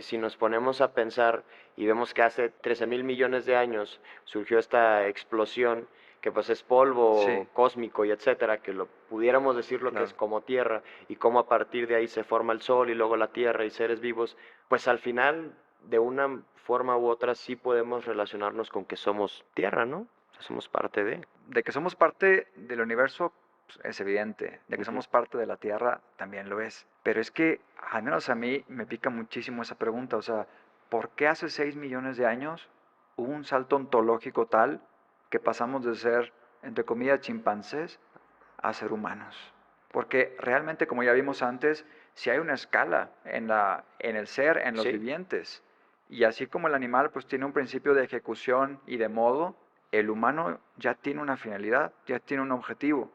si nos ponemos a pensar y vemos que hace 13,000 millones de años surgió esta explosión, que pues es polvo Sí, cósmico y etcétera, que lo pudiéramos decir lo que es claro. como Tierra, y cómo a partir de ahí se forma el Sol y luego la Tierra y seres vivos, pues al final, de una forma u otra, sí podemos relacionarnos con que somos Tierra, ¿no? Somos parte de. De que somos parte del universo pues, es evidente. De que Ujú. somos parte de la Tierra también lo es. Pero es que, al menos a mí, me pica muchísimo esa pregunta. O sea, ¿por qué hace 6 millones de años hubo un salto ontológico tal que pasamos de ser, entre comillas, chimpancés a ser humanos? Porque realmente, como ya vimos antes, si hay una escala en el ser, en los Sí. vivientes. Y así como el animal pues tiene un principio de ejecución y de modo, el humano ya tiene una finalidad, ya tiene un objetivo.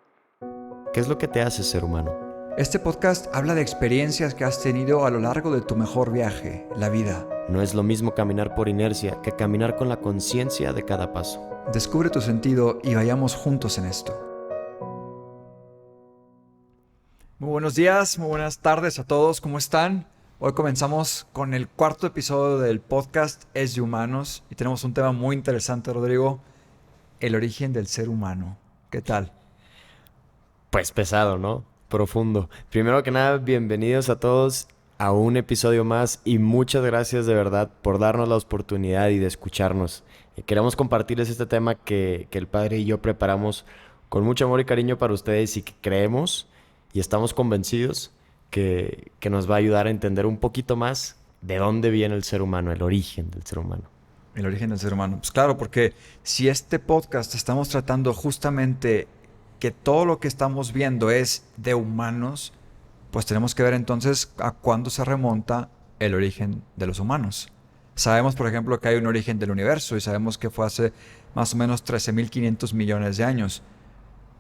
¿Qué es lo que te hace ser humano? Este podcast habla de experiencias que has tenido a lo largo de tu mejor viaje, la vida. No es lo mismo caminar por inercia que caminar con la conciencia de cada paso. Descubre tu sentido y vayamos juntos en esto. Muy buenos días, muy buenas tardes a todos, ¿cómo están? Hoy comenzamos con el cuarto episodio del podcast Es de Humanos y tenemos un tema muy interesante, Rodrigo, el origen del ser humano. ¿Qué tal? Pues pesado, ¿no? Profundo. Primero que nada, bienvenidos a todos a un episodio más y muchas gracias de verdad por darnos la oportunidad y de escucharnos. Queremos compartirles este tema que el padre y yo preparamos con mucho amor y cariño para ustedes y que creemos y estamos convencidos que nos va a ayudar a entender un poquito más de dónde viene el ser humano, el origen del ser humano. El origen del ser humano. Pues claro, porque si este podcast estamos tratando justamente que todo lo que estamos viendo es de humanos, pues tenemos que ver entonces a cuándo se remonta el origen de los humanos. Sabemos, por ejemplo, que hay un origen del universo y sabemos que fue hace más o menos 13.500 millones de años,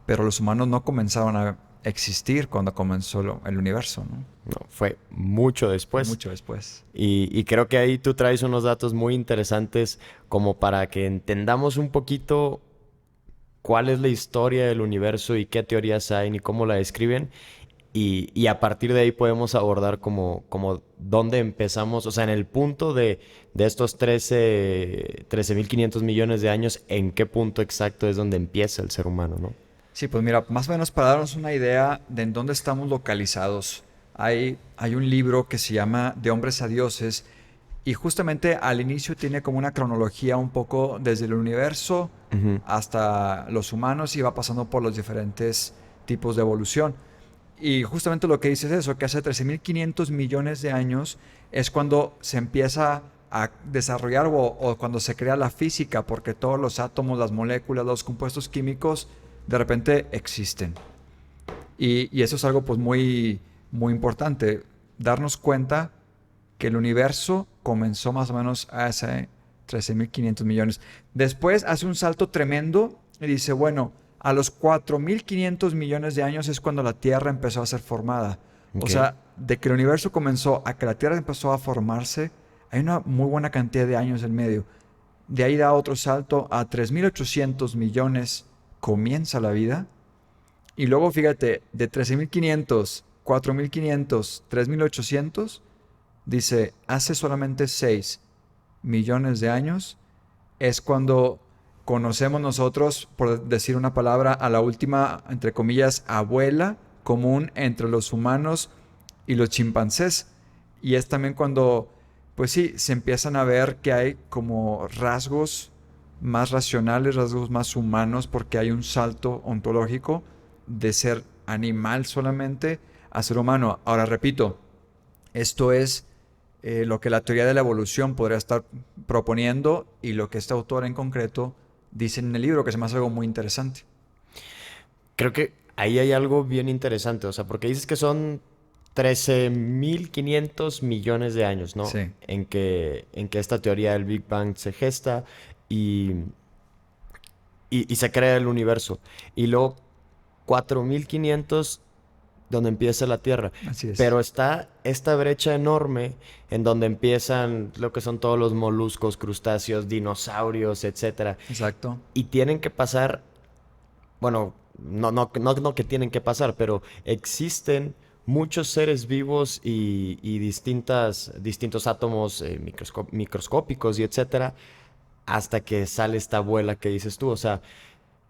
pero los humanos no comenzaron a existir cuando comenzó el universo, ¿no? No, fue mucho Fue después. mucho después. Y creo que ahí tú traes unos datos muy interesantes como para que entendamos un poquito cuál es la historia del universo y qué teorías hay y cómo la describen. Y a partir de ahí podemos abordar como dónde empezamos, o sea, en el punto de estos 13,500 millones de años, en qué punto exacto es donde empieza el ser humano, ¿no? Sí, pues mira, más o menos para darnos una idea de en dónde estamos localizados, hay un libro que se llama De hombres a dioses y justamente al inicio tiene como una cronología un poco desde el universo Ujú. hasta los humanos y va pasando por los diferentes tipos de evolución. Y justamente lo que dice es eso, que hace 13.500 millones de años es cuando se empieza a desarrollar o cuando se crea la física, porque todos los átomos, las moléculas, los compuestos químicos de repente existen. Y eso es algo pues muy importante, darnos cuenta que el universo comenzó más o menos hace 13.500 millones. Después hace un salto tremendo y dice, bueno, a los 4.500 millones de años es cuando la Tierra empezó a ser formada. O Ok. sea, de que el universo comenzó a que la Tierra empezó a formarse, hay una muy buena cantidad de años en medio. De ahí da otro salto a 3.800 millones, comienza la vida. Y luego fíjate, de 13.500, 4.500, 3.800, dice, hace solamente 6 millones de años es cuando conocemos nosotros, por decir una palabra, a la última, entre comillas, abuela común entre los humanos y los chimpancés. Y es también cuando, pues sí, se empiezan a ver que hay como rasgos más racionales, rasgos más humanos, porque hay un salto ontológico de ser animal solamente a ser humano. Ahora repito, esto es lo que la teoría de la evolución podría estar proponiendo y lo que este autor en concreto dice en el libro, que se me hace algo muy interesante. Creo que ahí hay algo bien interesante, o sea, porque dices que son 13,500 millones de años, ¿no? Sí, En que esta teoría del Big Bang se gesta y, y se crea el universo. Y luego 4,500 donde empieza la Tierra. así es. Pero está esta brecha enorme en donde empiezan lo que son todos los moluscos, crustáceos, dinosaurios, etcétera. Exacto. Y tienen que pasar, bueno, no que tienen que pasar, pero existen muchos seres vivos y distintos átomos microscópicos y etcétera, hasta que sale esta abuela que dices tú. O sea,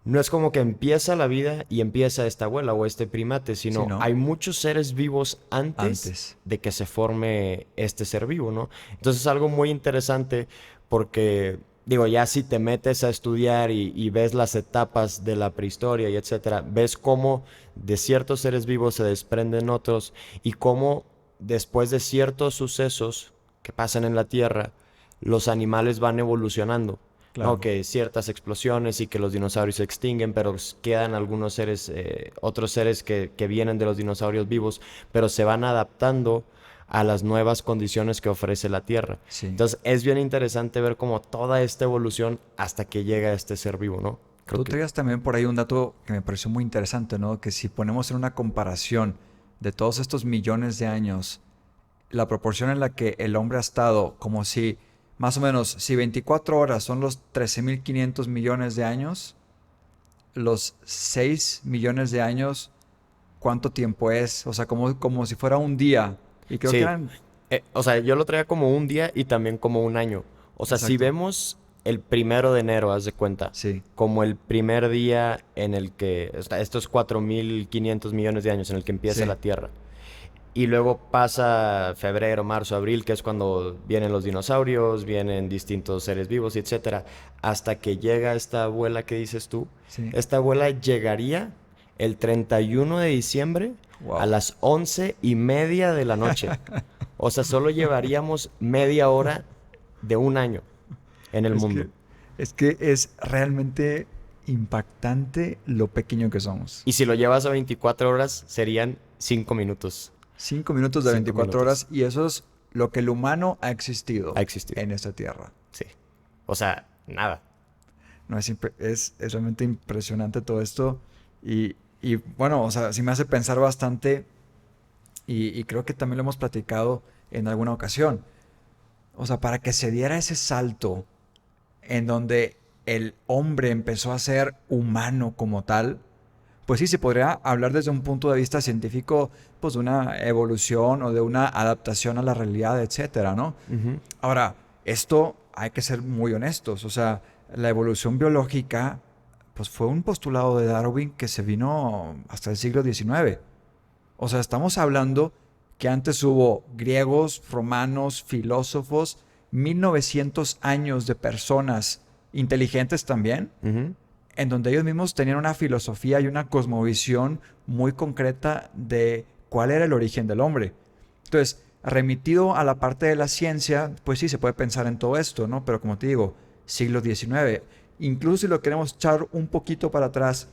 no es como que empieza la vida y empieza esta abuela o este primate, Sí, sino ¿no? hay muchos seres vivos antes Antes. de que se forme este ser vivo, ¿no? Entonces es algo muy interesante porque, digo, ya si te metes a estudiar y ves las etapas de la prehistoria y etcétera, ves cómo de ciertos seres vivos se desprenden otros y cómo después de ciertos sucesos que pasan en la Tierra, los animales van evolucionando. Claro. No, que ciertas explosiones y que los dinosaurios se extinguen, pero quedan algunos seres, otros seres que vienen de los dinosaurios vivos, pero se van adaptando a las nuevas condiciones que ofrece la Tierra. Sí. Entonces es bien interesante ver como toda esta evolución hasta que llega este ser vivo, ¿no? Tú traías también por ahí un dato que me pareció muy interesante, ¿no? Que si ponemos en una comparación de todos estos millones de años, la proporción en la que el hombre ha estado, como si, más o menos, si 24 horas son los 13.500 millones de años, los 6 millones de años, ¿cuánto tiempo es? O sea, como si fuera un día. Y creo que Sí, eran... o sea, yo lo traía como un día y también como un año. O sea, si Exacto. vemos el 1 de enero, haz de cuenta, Sí, como el primer día en el que, o sea, estos 4.500 millones de años en el que empieza sí, la Tierra. Y luego pasa febrero, marzo, abril, que es cuando vienen los dinosaurios, vienen distintos seres vivos, etcétera, hasta que llega esta abuela que dices tú. sí. Esta abuela llegaría el 31 de diciembre a Wow. las 11:30 de la noche. O sea, solo llevaríamos media hora de un año en el Es mundo. que, es que es realmente impactante lo pequeño que somos. Y si lo llevas a 24 horas, serían 5 minutos. 5 minutos de 5 24 minutos. horas y eso es lo que el humano ha existido Ha existido. en esta tierra. Sí. O sea, nada. No, es realmente impresionante todo esto y bueno, o sea, sí me hace pensar bastante y creo que también lo hemos platicado en alguna ocasión. O sea, para que se diera ese salto en donde el hombre empezó a ser humano como tal, pues sí, se podría hablar desde un punto de vista científico, pues de una evolución o de una adaptación a la realidad, etcétera, ¿no? Ujú. Ahora, esto hay que ser muy honestos, o sea, la evolución biológica, pues fue un postulado de Darwin que se vino hasta el siglo XIX. O sea, estamos hablando que antes hubo griegos, romanos, filósofos, 1900 años de personas inteligentes también, Ujú. en donde ellos mismos tenían una filosofía y una cosmovisión muy concreta de cuál era el origen del hombre. Entonces, remitido a la parte de la ciencia, pues sí, se puede pensar en todo esto, ¿no? Pero como te digo, siglo XIX. Incluso si lo queremos echar un poquito para atrás,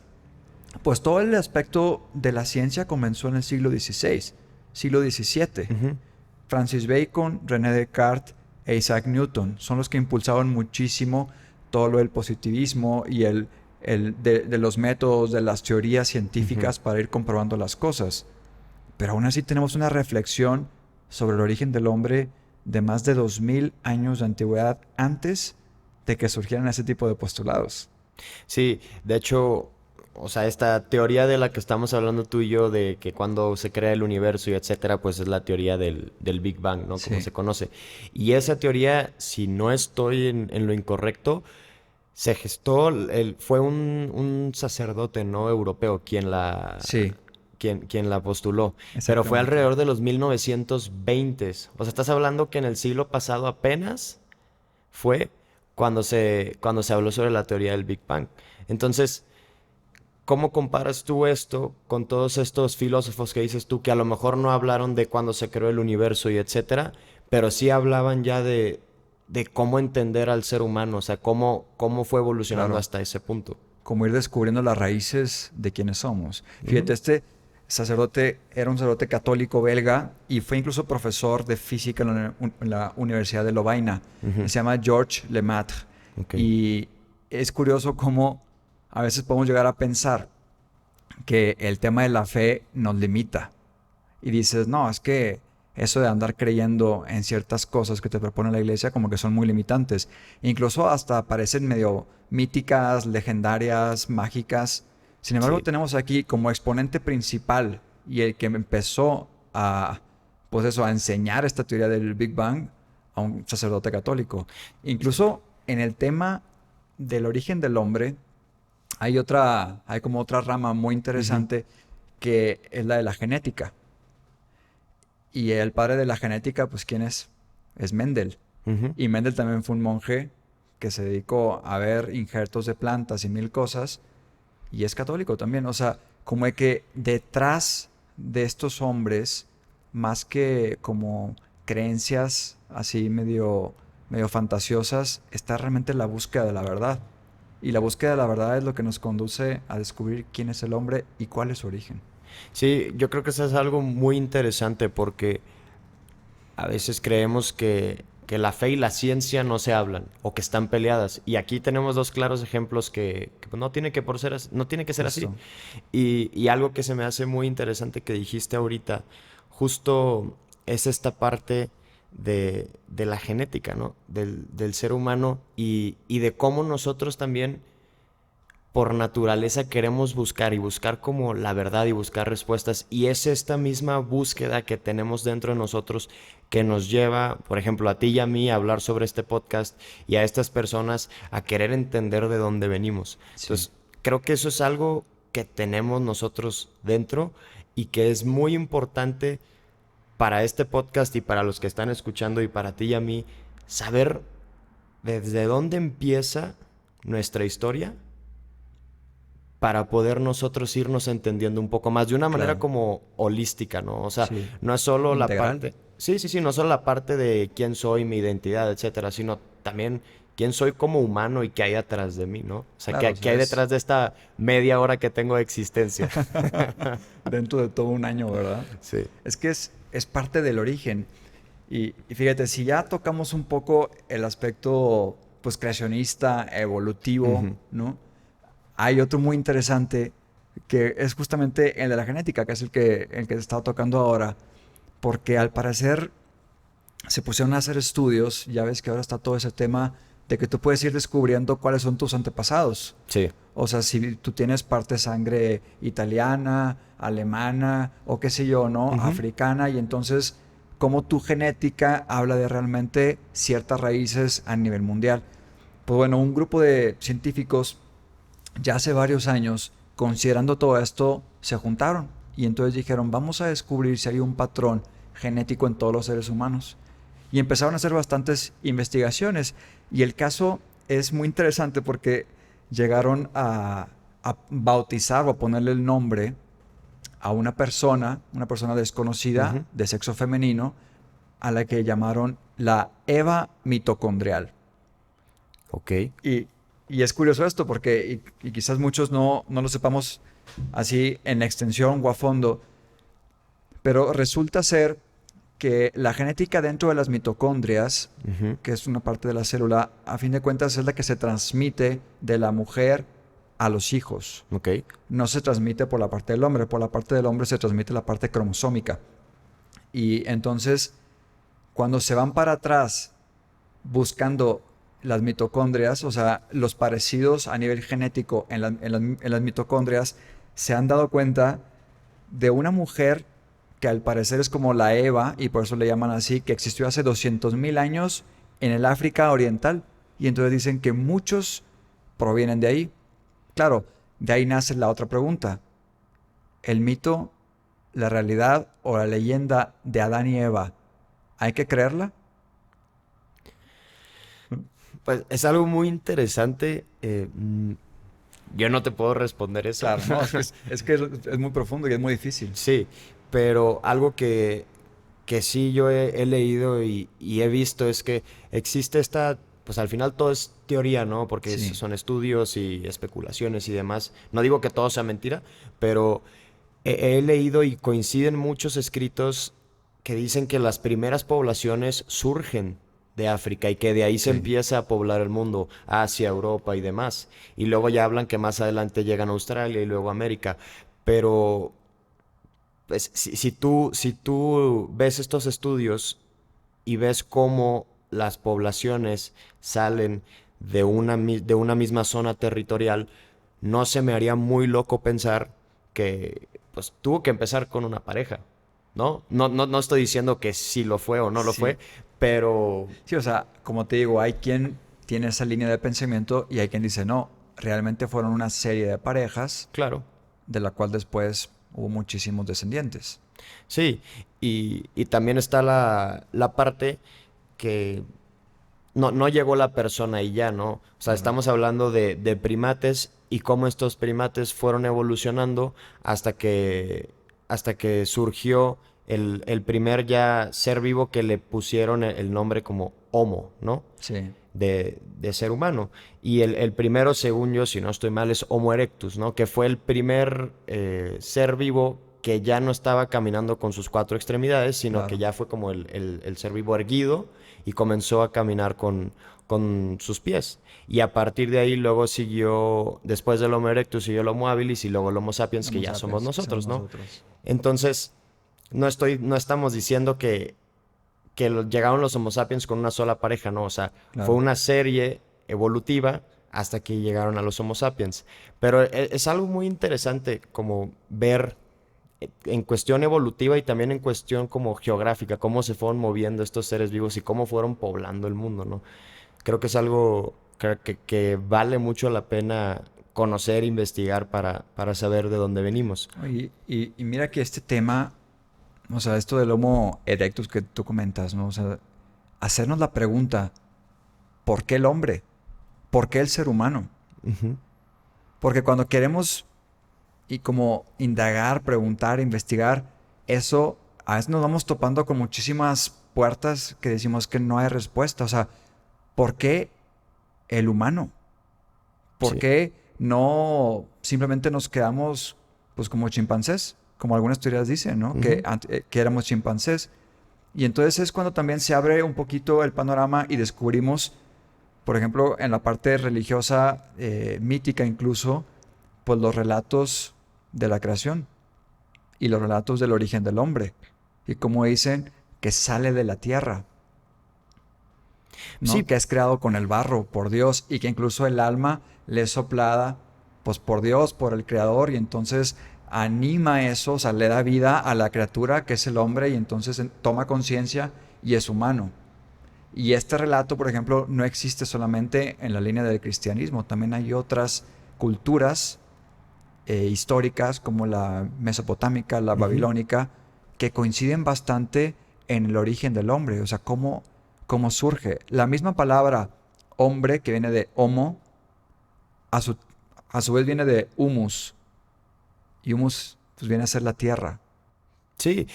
pues todo el aspecto de la ciencia comenzó en el siglo XVI, siglo XVII. Ujú. Francis Bacon, René Descartes e Isaac Newton son los que impulsaron muchísimo todo lo del positivismo y de los métodos, de las teorías científicas para ir comprobando las cosas. Pero aún así tenemos una reflexión sobre el origen del hombre de más de 2000 años de antigüedad antes de que surgieran ese tipo de postulados. Sí, de hecho, o sea, esta teoría de la que estamos hablando tú y yo, de que cuando se crea el universo y etcétera, pues es la teoría del Big Bang, ¿no? Como Sí. se conoce. Y esa teoría, si no estoy en lo incorrecto, se gestó, fue un sacerdote, ¿no? Europeo Sí, quien la postuló. Pero fue exactamente. alrededor de los 1920. O sea, estás hablando que en el siglo pasado apenas fue cuando se habló sobre la teoría del Big Bang. Entonces, ¿cómo comparas tú esto con todos estos filósofos que dices tú que a lo mejor no hablaron de cuando se creó el universo y etcétera, pero sí hablaban ya de cómo entender al ser humano, o sea, cómo fue evolucionando Claro. hasta ese punto? Como ir descubriendo las raíces de quiénes somos. Ujú. Fíjate, este sacerdote era un sacerdote católico belga y fue incluso profesor de física en la Universidad de Lovaina. Ujú. Se llama Georges Lemaitre. Ok. Y es curioso cómo a veces podemos llegar a pensar que el tema de la fe nos limita. Y dices, no, es que eso de andar creyendo en ciertas cosas que te propone la iglesia como que son muy limitantes. Incluso hasta parecen medio míticas, legendarias, mágicas. Sin embargo, Sí. tenemos aquí como exponente principal y el que empezó pues eso, a enseñar esta teoría del Big Bang a un sacerdote católico. Incluso en el tema del origen del hombre, hay como otra rama muy interesante que es la de la genética. Y el padre de la genética, pues, ¿quién es? Es Mendel. Ujú. Y Mendel también fue un monje que se dedicó a ver injertos de plantas y mil cosas. Y es católico también. O sea, como de que detrás de estos hombres, más que como creencias así medio fantasiosas, está realmente la búsqueda de la verdad. Y la búsqueda de la verdad es lo que nos conduce a descubrir quién es el hombre y cuál es su origen. Sí, yo creo que eso es algo muy interesante porque a veces creemos que la fe y la ciencia no se hablan o que están peleadas. Y aquí tenemos dos claros ejemplos que pues, no tiene que no tiene que ser así. Justo. Y algo que se me hace muy interesante que dijiste ahorita, justo es esta parte de la genética, ¿no? Del ser humano y de cómo nosotros también por naturaleza queremos buscar y buscar como la verdad y buscar respuestas. Y es esta misma búsqueda que tenemos dentro de nosotros que nos lleva, por ejemplo, a ti y a mí a hablar sobre este podcast y a estas personas a querer entender de dónde venimos. Sí. Entonces, creo que eso es algo que tenemos nosotros dentro y que es muy importante para este podcast y para los que están escuchando y para ti y a mí, saber desde dónde empieza nuestra historia para poder nosotros irnos entendiendo un poco más de una manera Claro. como holística, ¿no? O sea, Sí. no es solo la Integral. parte... Sí, sí, sí, no solo la parte de quién soy, mi identidad, etcétera, sino también quién soy como humano y qué hay atrás de mí, ¿no? O sea, Claro, o qué sea, hay es detrás de esta media hora que tengo de existencia. dentro de todo un año, ¿verdad? Sí. Es que es parte del origen. Y fíjate, si ya tocamos un poco el aspecto, pues, creacionista, evolutivo, Ujú. ¿no? Hay otro muy interesante que es justamente el de la genética, que es el que he estado tocando ahora, porque al parecer se pusieron a hacer estudios, ya ves que ahora está todo ese tema de que tú puedes ir descubriendo cuáles son tus antepasados. Sí. O sea, si tú tienes parte de sangre italiana, alemana o qué sé yo, ¿no? Ujú. Africana, y entonces cómo tu genética habla de realmente ciertas raíces a nivel mundial. Pues bueno, un grupo de científicos ya hace varios años, considerando todo esto, se juntaron y entonces dijeron, vamos a descubrir si hay un patrón genético en todos los seres humanos. Y empezaron a hacer bastantes investigaciones. Y el caso es muy interesante porque llegaron a bautizar o a ponerle el nombre a una persona desconocida Ujú. de sexo femenino, a la que llamaron la Eva mitocondrial. Ok. Y, y es curioso esto porque, y quizás muchos no lo sepamos así en extensión o a fondo, pero resulta ser que la genética dentro de las mitocondrias, Ujú. que es una parte de la célula, a fin de cuentas es la que se transmite de la mujer a los hijos. Ok. No se transmite por la parte del hombre, por la parte del hombre se transmite la parte cromosómica. Y entonces, cuando se van para atrás buscando las mitocondrias, o sea, los parecidos a nivel genético en las mitocondrias, se han dado cuenta de una mujer que al parecer es como la Eva, y por eso le llaman así, que existió hace 200.000 años en el África Oriental. Y entonces dicen que muchos provienen de ahí. Claro, de ahí nace la otra pregunta. ¿El mito, la realidad o la leyenda de Adán y Eva, hay que creerla? Pues es algo muy interesante. Yo no te puedo responder eso. Claro, no, es muy profundo y es muy difícil. Sí, pero algo que sí yo he leído y he visto es que existe esta, pues al final todo es teoría, ¿no? Porque Sí, son estudios y especulaciones y demás. No digo que todo sea mentira, pero he leído y coinciden muchos escritos que dicen que las primeras poblaciones surgen de África y que de ahí se sí. empieza a poblar el mundo, Asia, Europa y demás. Y luego ya hablan que más adelante llegan a Australia y luego a América. Pero pues, si tú ves estos estudios y ves cómo las poblaciones salen de una misma zona territorial, no se me haría muy loco pensar que pues tuvo que empezar con una pareja, ¿no? No estoy diciendo que sí lo fue o no lo Sí. fue, pero Sí, o sea, como te digo, hay quien tiene esa línea de pensamiento y hay quien dice, no, realmente fueron una serie de parejas claro. de la cual después hubo muchísimos descendientes. Sí, y también está la parte que no llegó la persona y ya, ¿no? O sea, Claro. estamos hablando de primates y cómo estos primates fueron evolucionando hasta que surgió el primer ya ser vivo que le pusieron el nombre como Homo, ¿no? Sí, De ser humano. Y el primero, según yo, si no estoy mal, es Homo erectus, ¿no? Que fue el primer ser vivo que ya no estaba caminando con sus cuatro extremidades, sino que claro. ya fue como el ser vivo erguido y comenzó a caminar con sus pies. Y a partir de ahí luego siguió, después del Homo erectus siguió el Homo habilis y luego el Homo sapiens, que Homo ya somos sapiens, que somos nosotros, ¿no? nosotros. Entonces, no estamos diciendo que llegaron los Homo sapiens con una sola pareja, ¿no? O sea, fue Claro. una serie evolutiva hasta que llegaron a los Homo sapiens. Pero es algo muy interesante como ver en cuestión evolutiva y también en cuestión como geográfica, cómo se fueron moviendo estos seres vivos y cómo fueron poblando el mundo, ¿no? Creo que es algo que vale mucho la pena conocer, investigar para saber de dónde venimos. Y mira que este tema, o sea, esto del Homo erectus que tú comentas, ¿no? O sea, hacernos la pregunta, ¿por qué el hombre? ¿Por qué el ser humano? Ujú. Porque cuando queremos y como indagar, preguntar, investigar, eso a veces nos vamos topando con muchísimas puertas que decimos que no hay respuesta. O sea, ¿por qué el humano? ¿Por Sí. qué no simplemente nos quedamos pues como chimpancés? Como algunas teorías dicen, ¿no? Ujú. Que éramos chimpancés. Y entonces es cuando también se abre un poquito el panorama y descubrimos, por ejemplo, en la parte religiosa, mítica incluso, pues los relatos de la creación y los relatos del origen del hombre. Y como dicen, que sale de la tierra, ¿no? Sí, Que es creado con el barro por Dios y que incluso el alma le es soplada pues por Dios, por el creador y entonces anima eso, o sea, le da vida a la criatura que es el hombre y entonces toma conciencia y es humano. Y este relato, por ejemplo, no existe solamente en la línea del cristianismo, también hay otras culturas históricas como la mesopotámica, la ujú. babilónica, que coinciden bastante en el origen del hombre, o sea, cómo surge. La misma palabra hombre, que viene de homo, a su, a su vez viene de humus, y humus pues viene a ser la tierra. Sí,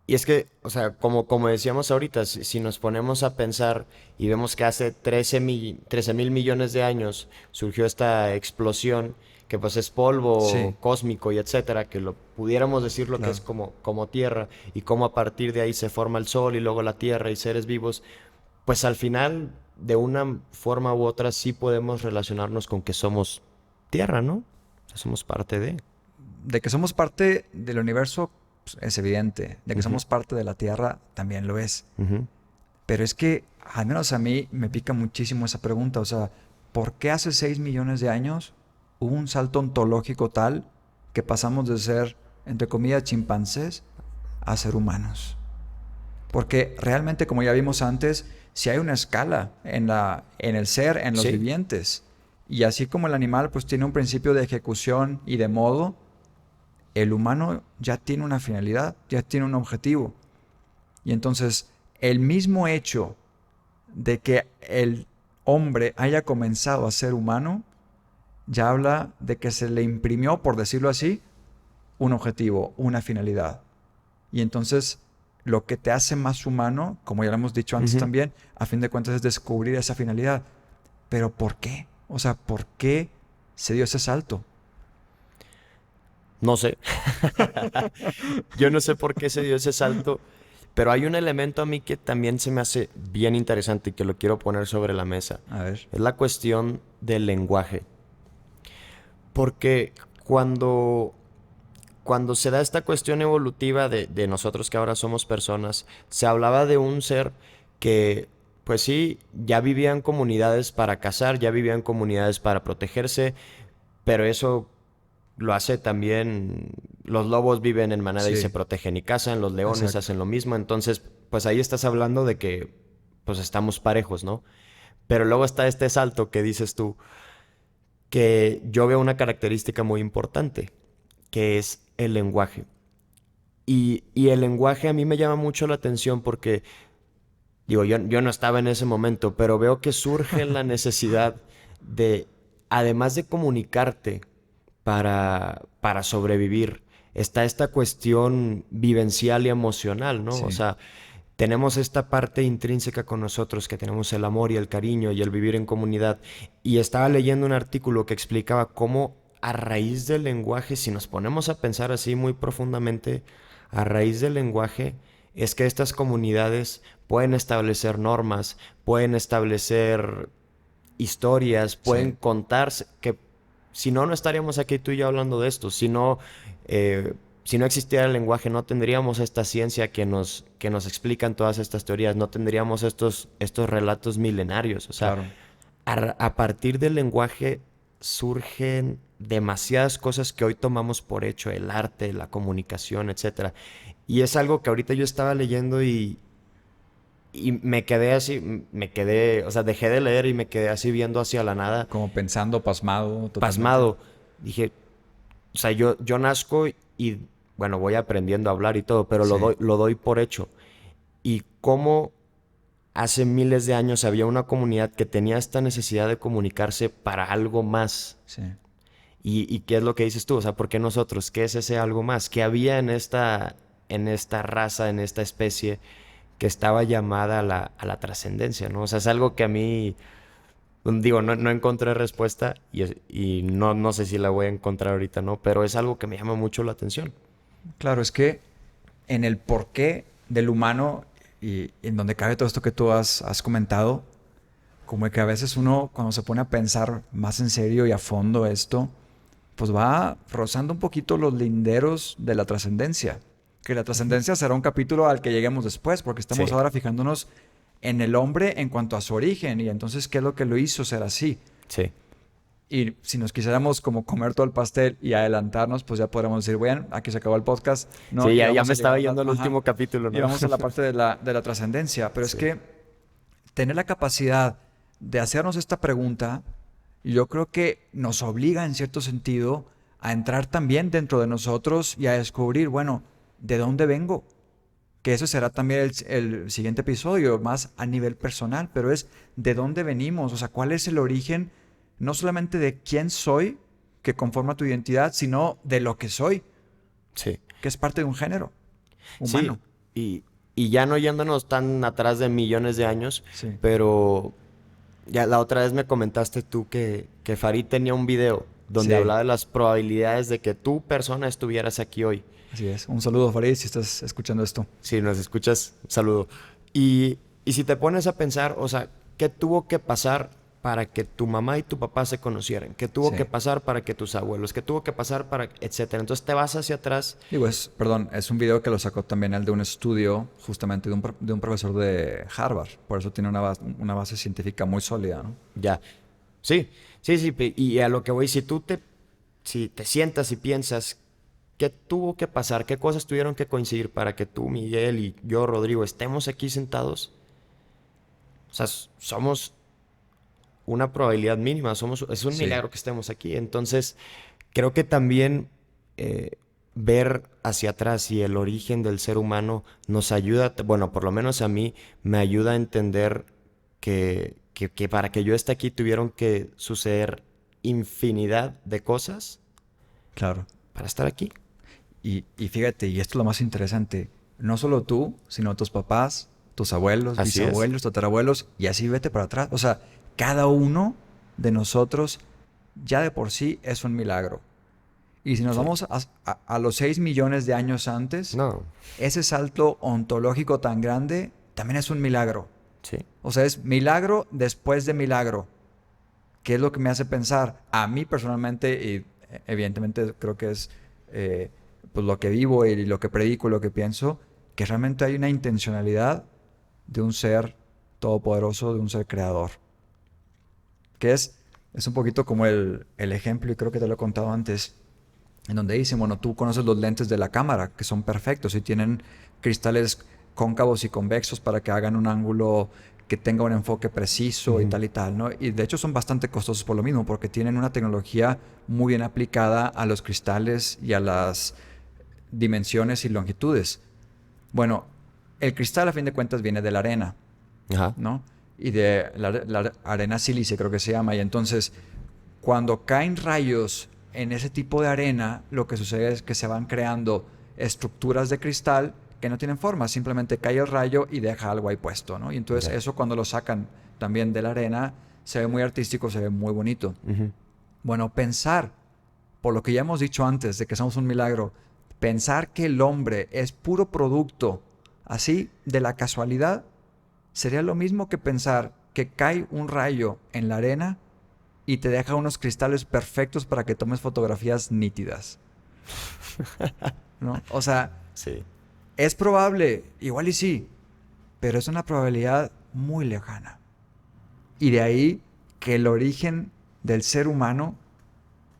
y es que, o sea, como decíamos ahorita, si nos ponemos a pensar y vemos que hace 13 mil millones de años surgió esta explosión, que pues es polvo Sí, cósmico y etcétera, que lo pudiéramos decir lo que es claro. como tierra, y cómo a partir de ahí se forma el sol y luego la tierra y seres vivos, pues al final, de una forma u otra, sí podemos relacionarnos con que somos tierra, ¿no? O sea, somos parte de. De que somos parte del universo pues, es evidente, de que Ujú, somos parte de la tierra también lo es. ujú. Pero es que, al menos a mí, me pica muchísimo esa pregunta. O sea, ¿por qué hace 6 millones de años hubo un salto ontológico tal que pasamos de ser, entre comillas, chimpancés a ser humanos? Porque realmente, como ya vimos antes, si hay una escala en el ser, en los Sí. vivientes. Y así como el animal pues tiene un principio de ejecución y de modo, el humano ya tiene una finalidad, ya tiene un objetivo. Y entonces, el mismo hecho de que el hombre haya comenzado a ser humano, ya habla de que se le imprimió, por decirlo así, un objetivo, una finalidad. Y entonces lo que te hace más humano, como ya lo hemos dicho antes Ujú. también, a fin de cuentas es descubrir esa finalidad. Pero ¿por qué? O sea, ¿por qué se dio ese salto? No sé. Yo no sé por qué se dio ese salto, pero hay un elemento a mí que también se me hace bien interesante y que lo quiero poner sobre la mesa. A ver. Es la cuestión del lenguaje. Porque cuando se da esta cuestión evolutiva de nosotros que ahora somos personas, se hablaba de un ser que, pues sí, ya vivía en comunidades para cazar, ya vivía en comunidades para protegerse, pero eso lo hace también los lobos viven en manada y Sí. se protegen y cazan, los leones Exacto. hacen lo mismo, entonces pues ahí estás hablando de que pues estamos parejos, ¿no? Pero luego está este salto que dices tú, que yo veo una característica muy importante, que es el lenguaje. Y el lenguaje a mí me llama mucho la atención porque, digo, yo no estaba en ese momento, pero veo que surge la necesidad de, además de comunicarte para sobrevivir, está esta cuestión vivencial y emocional, ¿no? O Sí. sea, tenemos esta parte intrínseca con nosotros, que tenemos el amor y el cariño y el vivir en comunidad. Y estaba leyendo un artículo que explicaba cómo a raíz del lenguaje, si nos ponemos a pensar así muy profundamente, a raíz del lenguaje es que estas comunidades pueden establecer normas, pueden establecer historias, pueden Sí. contarse, que si no, no estaríamos aquí tú y yo hablando de esto. Si no existiera el lenguaje, no tendríamos esta ciencia que nos explican todas estas teorías, no tendríamos estos relatos milenarios. O sea, Claro. a partir del lenguaje surgen demasiadas cosas que hoy tomamos por hecho, el arte, la comunicación, etcétera. Y es algo que ahorita yo estaba leyendo y me quedé así, o sea, dejé de leer y me quedé así viendo hacia la nada, Como pensando, pasmado, totalmente. pasmado. Dije, o sea, yo nazco y, bueno, voy aprendiendo a hablar y todo, pero Sí. lo doy por hecho. Y cómo hace miles de años había una comunidad que tenía esta necesidad de comunicarse para algo más. Sí. Y qué es lo que dices tú? O sea, ¿por qué nosotros? ¿Qué es ese algo más? ¿Qué había en esta raza, en esta especie que estaba llamada a la trascendencia, ¿no? O sea, es algo que a mí, digo, no encontré respuesta y no sé si la voy a encontrar ahorita, ¿no? Pero es algo que me llama mucho la atención. Claro, es que en el porqué del humano y en donde cabe todo esto que tú has comentado, como que a veces uno cuando se pone a pensar más en serio y a fondo esto, pues va rozando un poquito los linderos de la trascendencia. Que la Ujú. trascendencia será un capítulo al que lleguemos después, porque estamos Sí, ahora fijándonos en el hombre en cuanto a su origen y entonces qué es lo que lo hizo ser así. sí. Y si nos quisiéramos como comer todo el pastel y adelantarnos, pues ya podríamos decir, bueno, aquí se acabó el podcast, ¿no? Sí, Y ya vamos me a llegar estaba a la, yendo al ajá, último capítulo, y ¿no? vamos a la parte de la trascendencia. Pero es Sí, que tener la capacidad de hacernos esta pregunta, yo creo que nos obliga en cierto sentido a entrar también dentro de nosotros y a descubrir, bueno, ¿de dónde vengo? Que eso será también el siguiente episodio, más a nivel personal, pero es de dónde venimos, o sea, cuál es el origen, no solamente de quién soy, que conforma tu identidad, sino de lo que soy, sí. que es parte de un género Sí, humano. y ya no yéndonos tan atrás de millones de años, Sí, pero ya la otra vez me comentaste tú que Farid tenía un video donde sí, hablaba de las probabilidades de que tu persona estuvieras aquí hoy. así es. Un saludo, Farid, si estás escuchando esto. Si nos escuchas, un saludo. Y si te pones a pensar, o sea, ¿qué tuvo que pasar para que tu mamá y tu papá se conocieran? ¿Qué tuvo que Sí. pasar para que tus abuelos? ¿Qué tuvo que pasar para, etcétera? Entonces te vas hacia atrás. Digo, perdón, es un video que lo sacó también el de un estudio justamente de un profesor de Harvard. Por eso tiene una base científica muy sólida, ¿no? Ya. Sí, sí, y a lo que voy, si te sientas y piensas, ¿qué tuvo que pasar? ¿Qué cosas tuvieron que coincidir para que tú, Miguel, y yo, Rodrigo, estemos aquí sentados? O sea, somos una probabilidad mínima, es un Sí, milagro que estemos aquí. Entonces, creo que también ver hacia atrás y el origen del ser humano nos ayuda, bueno, por lo menos a mí, me ayuda a entender que para que yo esté aquí tuvieron que suceder infinidad de cosas claro. para estar aquí. Y fíjate, y esto es lo más interesante, no solo tú, sino tus papás, tus abuelos, Así es. bisabuelos, tatarabuelos, y así vete para atrás. O sea, cada uno de nosotros ya de por sí es un milagro. Y si nos Sí. vamos a los 6 millones de años antes, No, ese salto ontológico tan grande también es un milagro. sí, O sea, es milagro después de milagro. ¿Qué es lo que me hace pensar? A mí personalmente, y evidentemente creo que es pues lo que vivo y lo que predico y lo que pienso, que realmente hay una intencionalidad de un ser todopoderoso, de un ser creador. Que es un poquito como el ejemplo, y creo que te lo he contado antes, en donde dicen, bueno, tú conoces los lentes de la cámara, que son perfectos y tienen cristales cóncavos y convexos para que hagan un ángulo que tenga un enfoque preciso y tal, ¿no? Y de hecho son bastante costosos por lo mismo, porque tienen una tecnología muy bien aplicada a los cristales y a las dimensiones y longitudes. Bueno, el cristal a fin de cuentas viene de la arena, Ajá. ¿no? Y de la arena sílice creo que se llama. Y entonces, cuando caen rayos en ese tipo de arena, lo que sucede es que se van creando estructuras de cristal que no tienen forma, simplemente cae el rayo y deja algo ahí puesto, ¿no? Y entonces Ya. eso cuando lo sacan también de la arena, se ve muy artístico, se ve muy bonito. Ujú. Bueno, pensar, por lo que ya hemos dicho antes, de que somos un milagro, pensar que el hombre es puro producto, así, de la casualidad, sería lo mismo que pensar que cae un rayo en la arena y te deja unos cristales perfectos para que tomes fotografías nítidas, ¿no? O sea, Sí. es probable, igual y sí, pero es una probabilidad muy lejana. Y de ahí que el origen del ser humano,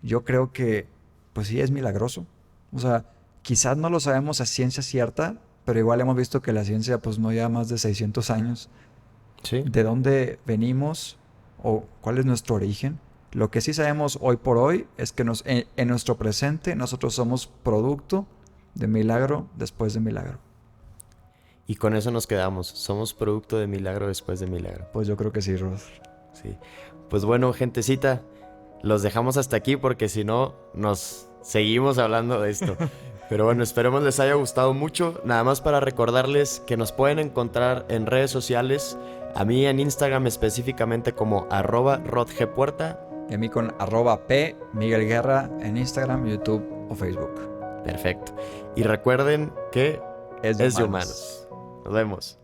yo creo que, pues sí, es milagroso. O sea, quizás no lo sabemos a ciencia cierta, pero igual hemos visto que la ciencia pues no lleva más de 600 años. Sí. ¿De dónde venimos o cuál es nuestro origen? Lo que sí sabemos hoy por hoy es que en nuestro presente nosotros somos producto de milagro después de milagro. Y con eso nos quedamos. Somos producto de milagro después de milagro. Pues yo creo que sí, Ross. Sí. Pues bueno, gentecita, los dejamos hasta aquí porque si no, nos seguimos hablando de esto. Pero bueno, esperemos les haya gustado mucho. Nada más para recordarles que nos pueden encontrar en redes sociales. A mí en Instagram específicamente como @rodgpuerta. Y a mí con @P Miguel Guerra en Instagram, YouTube o Facebook. Perfecto. Y recuerden que Es es de humanos. Nos vemos.